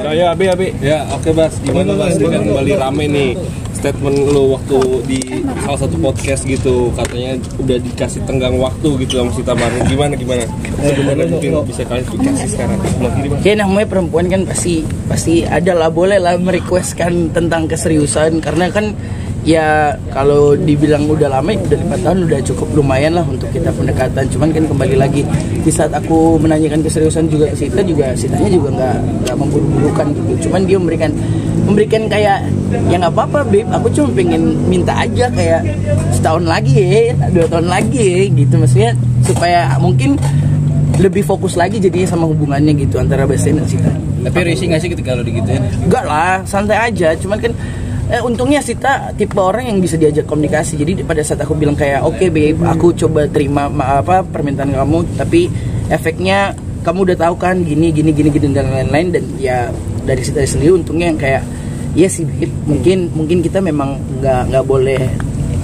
Ya, Abi. Ya, oke Bas. Gimana Bas dengan kembali rame nih statement lo waktu di salah satu podcast gitu, katanya udah dikasih tenggang waktu gitu sama Sita Baru. Gimana? Sebenarnya mungkin bisa klarifikasi sekarang. Ya namanya perempuan kan pasti ada lah, boleh lah merequestkan tentang keseriusan, karena kan ya kalau dibilang udah lama, udah 5 tahun udah cukup lumayan lah untuk kita pendekatan. Cuman kan kembali lagi di saat aku menanyakan keseriusan juga ke Sita, Sitanya juga nggak memburu-burukan gitu. Cuman dia memberikan kayak ya nggak apa-apa babe, aku cuma pengen minta aja kayak setahun lagi ya, 2 tahun lagi ya gitu, maksudnya supaya mungkin lebih fokus lagi jadinya sama hubungannya gitu antara Bastian dan Sita. Tapi risih nggak sih ketika lo digituin? Enggak lah, santai aja. Cuman kan untungnya Sita tipe orang yang bisa diajak komunikasi. Jadi pada saat aku bilang kayak oke babe, aku coba terima permintaan kamu, tapi efeknya kamu udah tahu kan gini dan lain-lain. Dan ya dari Sita sendiri untungnya yang kayak iya sih babe, mungkin kita memang nggak boleh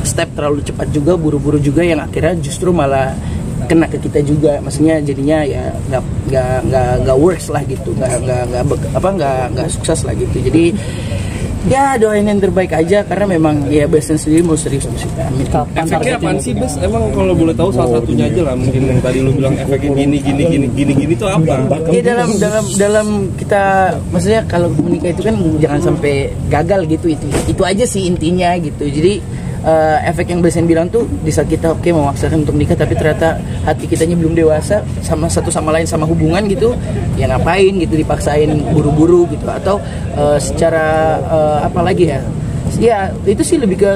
step terlalu cepat juga, buru-buru juga, yang akhirnya justru malah kena ke kita juga. Maksudnya jadinya ya nggak works lah gitu, nggak sukses lah gitu. Jadi ya doain yang terbaik aja, karena memang ya Bastian sendiri mau serius sama Sita. Efeknya apaan sih Bas? Emang kalau boleh tahu salah satunya aja lah, mungkin yang tadi lu bilang efeknya gini tuh apa? Ya dalam kita, maksudnya kalau menikah itu kan jangan sampai gagal gitu, itu aja sih intinya gitu. Jadi efek yang Bastian bilang tuh di saat kita memaksakan untuk nikah, tapi ternyata hati kitanya belum dewasa sama satu sama lain, sama hubungan gitu, ya ngapain gitu dipaksain buru-buru gitu, atau secara apa lagi ya itu sih lebih ke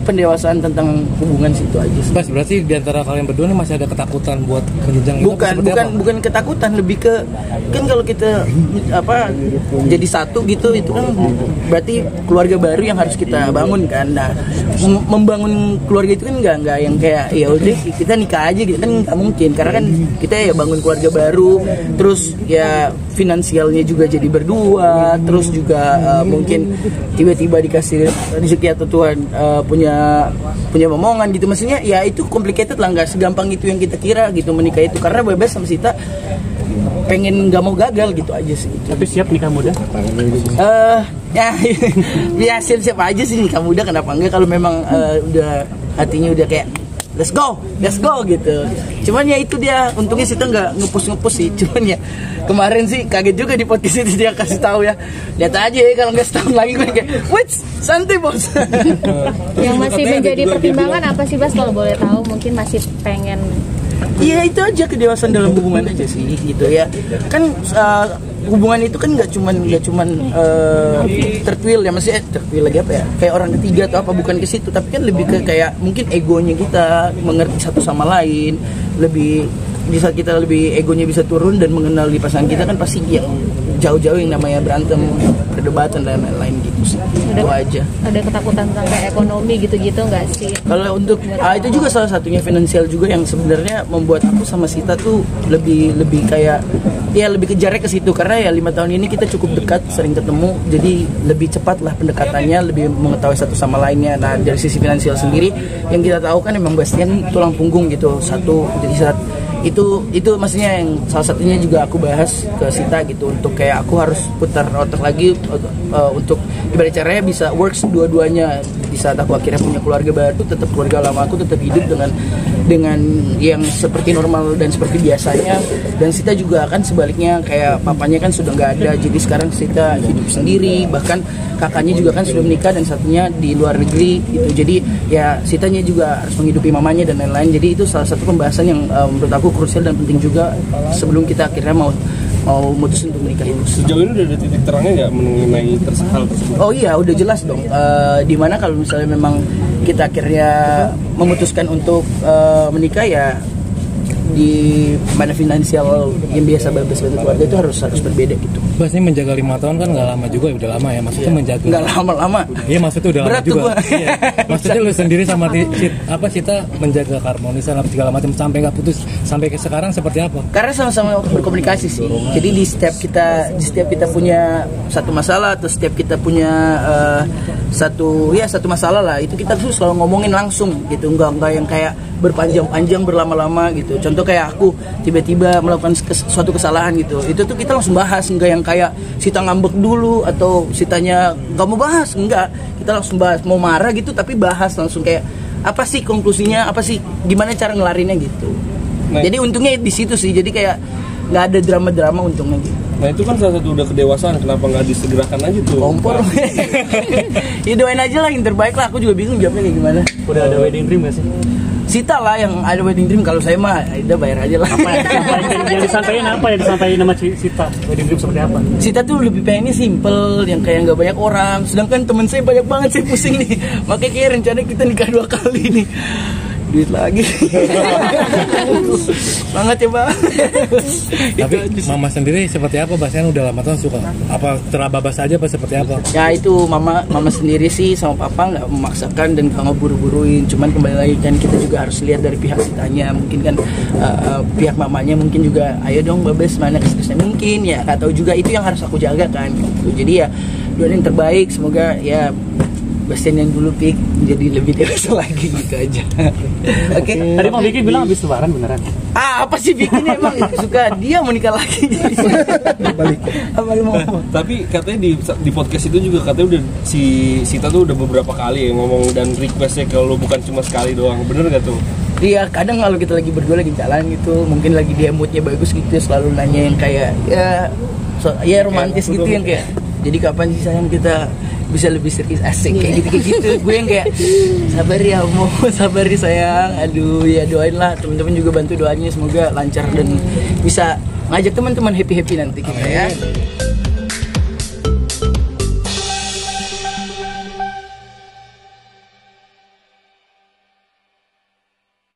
pendewasaan tentang hubungan situ aja sih. Mas, berarti di antara kalian berdua masih ada ketakutan buat menjenjang itu? Bukan ketakutan, lebih ke kan kalau kita jadi satu gitu, itu kan berarti keluarga baru yang harus kita bangun kan. Nah, membangun keluarga itu kan nggak yang kayak ya udah kita nikah aja gitu kan, nggak mungkin, karena kan kita ya bangun keluarga baru, terus ya finansialnya juga jadi berdua, terus juga mungkin tiba-tiba dikasih rezeki atau Tuhan punya momongan gitu. Maksudnya ya itu complicated lah, nggak segampang itu yang kita kira gitu menikah itu, karena bebas sama Sita pengen nggak mau gagal gitu aja sih gitu. Tapi siap nikah muda? Ya siap aja sih nikah muda, kenapa enggak, kalau memang udah hatinya udah kayak let's go gitu. Cuman ya itu dia, untungnya Sita nggak ngepus sih. Cuman ya kemarin sih kaget juga di podcast itu dia kasih tahu ya, lihat aja ya kalau nggak setahun lagi gue kayak wait santai bos. Yang masih menjadi pertimbangan apa sih Bas, kalau boleh tahu? Mungkin masih pengen. Iya itu aja, kedewasaan dalam hubungan aja sih gitu ya. Kan hubungan itu kan nggak cuman tertwil ya, maksudnya tertwil lagi apa ya, kayak orang ketiga atau apa, bukan ke situ, tapi kan lebih ke kayak mungkin egonya kita mengerti satu sama lain, lebih bisa kita lebih egonya bisa turun dan mengenal di pasangan kita, kan pasti yang jauh-jauh yang namanya berantem, perdebatan dan lain-lain gitu sih. Itu aja. Ada ketakutan tentang kayak ekonomi gitu-gitu nggak sih? Kalau untuk itu juga salah satunya finansial juga yang sebenarnya membuat aku sama Sita tuh lebih kayak ya lebih kejarnya ke situ, karena ya 5 tahun ini kita cukup dekat, sering ketemu, jadi lebih cepat lah pendekatannya, lebih mengetahui satu sama lainnya. Nah dari sisi finansial sendiri yang kita tahu kan emang Bastian tulang punggung gitu satu, jadi saat itu maksudnya yang salah satunya juga aku bahas ke Sita gitu, untuk kayak aku harus putar otak lagi untuk ibarat caranya bisa works dua-duanya. Di saat aku akhirnya punya keluarga baru, tetap keluarga lama aku tetap hidup dengan yang seperti normal dan seperti biasanya. Dan Sita juga kan sebaliknya, kayak papanya kan sudah nggak ada, jadi sekarang Sita hidup sendiri, bahkan kakaknya juga kan sudah menikah dan satunya di luar negeri gitu. Jadi ya Sitanya juga harus menghidupi mamanya dan lain-lain. Jadi itu salah satu pembahasan yang menurut aku krusial dan penting juga sebelum kita akhirnya mau mutus untuk menikah itu. Sejauh ini udah ada titik terangnya nggak mengenai hal tersebut? Oh iya, udah jelas dong. Dimana kalau misalnya memang kita akhirnya memutuskan untuk menikah, ya di mana finansial yang biasa Babes bantu keluarga itu harus berbeda gitu. Bas ini menjaga 5 tahun kan nggak lama juga, udah lama ya maksudnya menjaga. Nggak lama-lama. Iya maksudnya udah berat lama juga. Iya. Maksudnya lu sendiri sama Sita menjaga keharmonisan segala macam sampai nggak putus sampai ke sekarang seperti apa? Karena sama-sama berkomunikasi sih. Jadi di setiap kita punya satu masalah atau setiap kita punya satu masalah lah, itu kita tuh selalu ngomongin langsung gitu, nggak yang kayak berpanjang-panjang berlama-lama gitu. Contoh kayak aku tiba-tiba melakukan suatu kesalahan gitu, itu tuh kita langsung bahas, nggak yang kayak Sita ngambek dulu atau Sitanya nggak mau bahas, enggak, kita langsung bahas. Mau marah gitu tapi bahas langsung kayak apa sih konklusinya, apa sih gimana cara ngelarinnya gitu. Jadi untungnya di situ sih, jadi kayak nggak ada drama-drama untungnya gitu. Nah itu kan salah satu udah kedewasaan, kenapa nggak disegerakan aja tuh? Kompor. Ya doain aja lah yang terbaik lah, aku juga bingung jawabnya kayak gimana. Udah ada wedding dream gak sih? Sita lah yang ada wedding dream, kalau saya mah udah bayar aja lah. Apa yang disampaikan sama Sita? Wedding dream seperti apa? Sita tuh lebih pengennya simple, yang kayak nggak banyak orang. Sedangkan temen saya banyak banget, saya pusing nih. Makanya kayak rencana kita nikah 2 kali nih. Duit lagi. Banget ya Bang. Tapi mama sendiri seperti apa? Bahasanya udah lama tahun suka apa terababas aja apa seperti apa? Ya itu mama sendiri sih sama papa nggak memaksakan dan nggak ngeburu-buruin. Cuman kembali lagi kan kita juga harus lihat dari pihak Sitanya. Mungkin kan pihak mamanya mungkin juga ayo dong Babes mana keserisnya mungkin ya. Nggak tahu juga, itu yang harus aku jaga kan. Gitu. Jadi ya doain yang terbaik, semoga ya Bastian yang dulu pik menjadi lebih dewasa lagi gitu aja. Oke. Tadi Bang Vicky bilang habis lebaran beneran. Apa sih bikinnya emang suka dia mau nikah lagi. Balik. Apa lu mau? Tapi katanya di podcast itu juga katanya udah si Sita tuh udah beberapa kali ya ngomong dan requestnya kalau bukan cuma sekali doang. Bener gak tuh? Iya, kadang kalau kita lagi berdua lagi jalan gitu, mungkin lagi dia moodnya bagus gitu, selalu nanya yang kayak ya romantis gitu yang kayak jadi kapan sih sayang kita bisa lebih serius, asik kayak gitu. Gue yang kayak sabar ya mau sabar ya sayang, aduh ya doain lah teman-teman juga bantu doanya semoga lancar dan bisa ngajak teman-teman happy nanti kita ya.